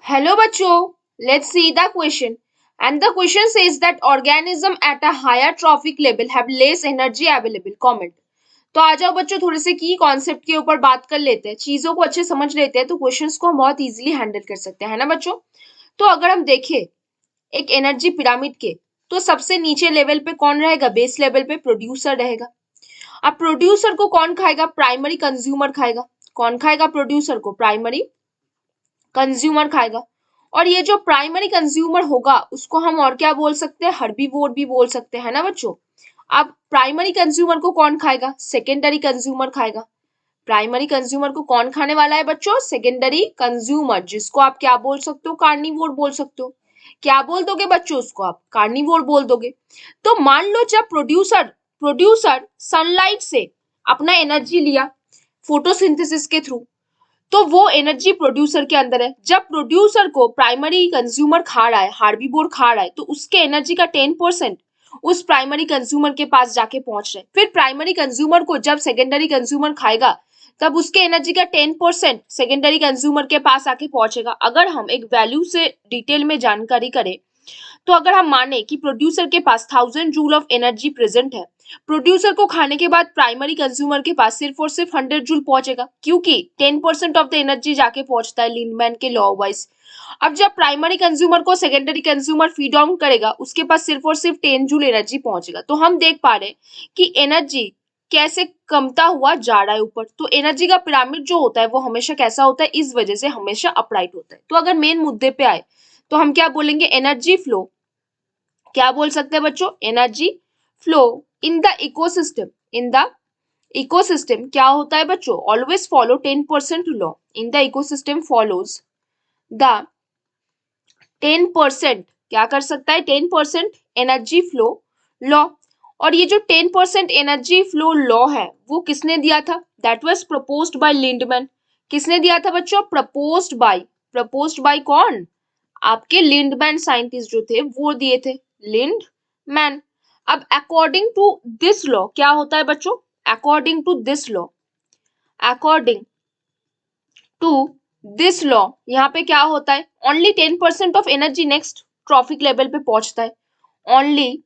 Hello बच्चों, let's see the question. And the question says that organism at a higher trophic level have less energy available. Comment. तो आ जाओ बच्चों थोड़े से की कॉन्सेप्ट के ऊपर बात कर लेते हैं, चीजों को अच्छे समझ लेते हैं तो क्वेश्चंस को हम बहुत इजीली हैंडल कर सकते हैं, है ना बच्चों। तो अगर हम देखें एक एनर्जी पिरामिड के, तो सबसे नीचे लेवल पे कौन रहेगा, बेस लेवल पे प्रोड्यूसर रहेगा। अब प्रोड्यूसर को कौन खाएगा, प्राइमरी कंज्यूमर खाएगा। कौन खाएगा प्रोड्यूसर को, प्राइमरी कंज्यूमर खाएगा। और ये जो प्राइमरी कंज्यूमर होगा उसको हम और क्या बोल सकते हैं, हर्बीवोर भी बोल सकते हैं ना बच्चों। अब प्राइमरी कंज्यूमर को कौन खाएगा, सेकेंडरी कंज्यूमर खाएगा। प्राइमरी कंज्यूमर को कौन खाने वाला है बच्चों, सेकेंडरी कंज्यूमर, जिसको आप क्या बोल सकते हो, कार्निवोर बोल सकते हो। क्या बोल दोगे बच्चों, उसको आप कार्निवोर बोल दोगे। तो मान लो जब प्रोड्यूसर प्रोड्यूसर सनलाइट से अपना एनर्जी लिया फोटोसिंथेसिस के थ्रू, तो वो एनर्जी प्रोड्यूसर के अंदर है। जब प्रोड्यूसर को प्राइमरी कंज्यूमर खा रहा है, हार्बीवोर खा रहा है, तो उसके एनर्जी का 10% उस प्राइमरी कंज्यूमर के पास जाके पहुंच रहा है। फिर प्राइमरी कंज्यूमर को जब सेकेंडरी कंज्यूमर खाएगा, तब उसके एनर्जी का 10% सेकेंडरी कंज्यूमर के पास आके पहुंचेगा। अगर हम एक वैल्यू से डिटेल में जानकारी करें, तो अगर हम माने कि प्रोड्यूसर के पास 1000 जूल ऑफ एनर्जी प्रेजेंट है, प्रोड्यूसर को खाने के बाद प्राइमरी कंज्यूमर के पास सिर्फ और सिर्फ 100 जूल पहुंचेगा, क्योंकि 10% ऑफ द एनर्जी जाके पहुंचता है लिंडमैन के लॉ वाइज। अब जब प्राइमरी कंज्यूमर को सेकेंडरी कंज्यूमर फीड ऑन करेगा, उसके पास सिर्फ और सिर्फ 10 जूल एनर्जी पहुंचेगा। तो हम देख पा रहे हैं कि एनर्जी कैसे कमता हुआ जा रहा है ऊपर। तो एनर्जी का पिरामिड जो होता है वो हमेशा कैसा होता है, इस वजह से हमेशा अपराइट होता है। तो अगर मेन मुद्दे पे आए तो हम क्या बोलेंगे, एनर्जी फ्लो। क्या बोल सकते हैं बच्चों, energy flow in the ecosystem. In the ecosystem क्या होता है बच्चों, always follow 10% law. In the ecosystem follows the 10%, क्या कर सकता है, 10% एनर्जी फ्लो लॉ। और ये जो 10% एनर्जी फ्लो लॉ है वो किसने दिया था, that was proposed by Lindeman. किसने दिया था बच्चों, प्रपोज्ड बाय कौन, आपके लिंडमैन साइंटिस्ट जो थे वो दिए थे, लिंडमैन। अब अकॉर्डिंग टू दिस लॉ क्या होता है बच्चों, according to this law, according to this law यहाँ पे क्या होता है, only 10% of energy next trophic level पे पहुंचता है। Only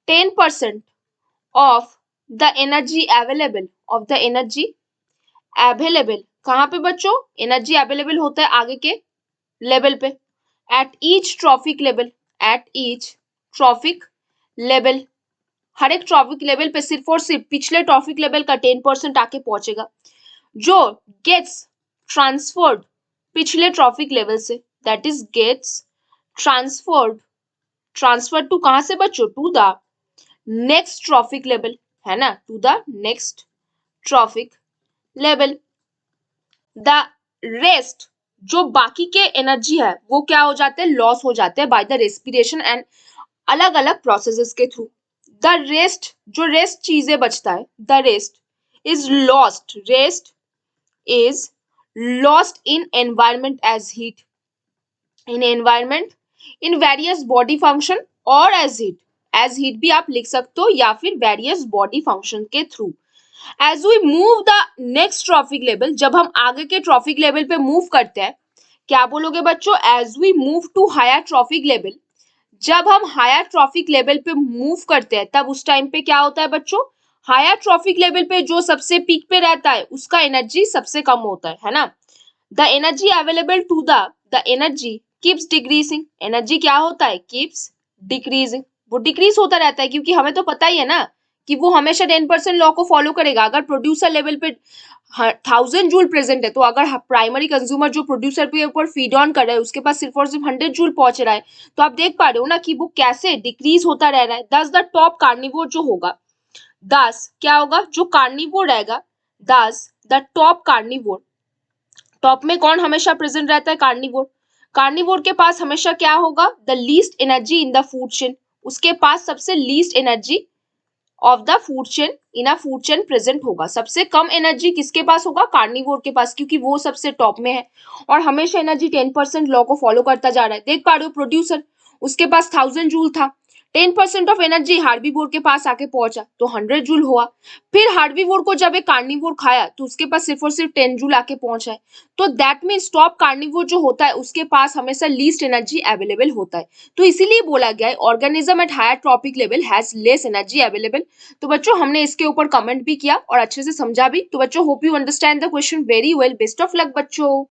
10% of the energy available, of the energy available कहाँ पे बच्चों, एनर्जी अवेलेबल होता है आगे के लेवल पे, at each trophic level, at each trophic level. हर एक ट्रॉफिक लेवल पे सिर्फ और सिर्फ पिछले ट्रॉफिक लेवल का 10% आके पहुंचेगा, जो गेट्स ट्रांसफर्ड पिछले ट्रॉफिक लेवल से, that is gets transferred, transferred to कहां से बच्चों, to the next trophic level, है ना, to the next trophic level. The rest, जो बाकी के एनर्जी है वो क्या हो जाते हैं, लॉस हो जाते हैं बाय द रेस्पिरेशन एंड अलग अलग प्रोसेसेस के थ्रू। द रेस्ट, जो रेस्ट चीजें बचता है, the rest is lost, rest is lost in environment as heat, in environment, in various body function और एज हीट भी आप लिख सकते हो, या फिर वेरियस बॉडी फंक्शन के through. As we move the next trophic level, जब हम आगे के ट्रॉफिक लेवल पे मूव करते हैं, क्या बोलोगे बच्चों, as we move to higher trophic level, जब हम हायर ट्रॉफिक लेवल पे मूव करते हैं तब उस टाइम पे क्या होता है बच्चों, हायर ट्रॉफिक लेवल पे जो सबसे पीक पे रहता है उसका एनर्जी सबसे कम होता है ना। The energy available to the energy keeps decreasing, energy क्या होता है, कीप्स डिक्रीजिंग, वो डिक्रीज होता रहता है, क्योंकि हमें तो पता ही है ना कि वो हमेशा 10% लॉ को फॉलो करेगा। अगर प्रोड्यूसर लेवल पे 1000 जूल प्रेजेंट है, तो अगर प्राइमरी कंज्यूमर जो प्रोड्यूसर पे ऊपर फीड ऑन कर रहा है उसके पास सिर्फ और सिर्फ 100 जूल पहुंच रहा है, तो आप देख पा रहे हो ना कि वो कैसे डिक्रीज होता रह रहा है। दस द टॉप कार्निवोर जो होगा, दस क्या होगा, जो कार्निवोर रहेगा, दस द टॉप कार्निवोर, टॉप में कौन हमेशा प्रेजेंट रहता है, कार्निवोर। कार्निवोर के पास हमेशा क्या होगा, the least energy in the food chain, उसके पास सबसे least energy of the food chain, in a food chain present होगा। सबसे कम एनर्जी किसके पास होगा, कार्निवोर के पास, क्योंकि वो सबसे टॉप में है और हमेशा एनर्जी 10% लॉ को फॉलो करता जा रहा है। देख पा रहे हो प्रोड्यूसर, उसके पास 1000 जूल था, 10% ऑफ एनर्जी हार्बीवोर के पास आके पहुंचा तो 100 जूल हुआ। फिर हार्बीवोर को जब एक कार्निवोर खाया तो उसके पास सिर्फ और सिर्फ 10 जूल आके पहुंचा है। तो दैट मीन्स टॉप कार्निवोर जो होता है उसके पास हमेशा लीस्ट एनर्जी अवेलेबल होता है। तो इसीलिए बोला गया है organism at higher trophic level has less energy available. तो बच्चों हमने इसके ऊपर कमेंट भी किया और अच्छे से समझा भी। तो बच्चों hope you understand the question very well. Best of luck बच्चों।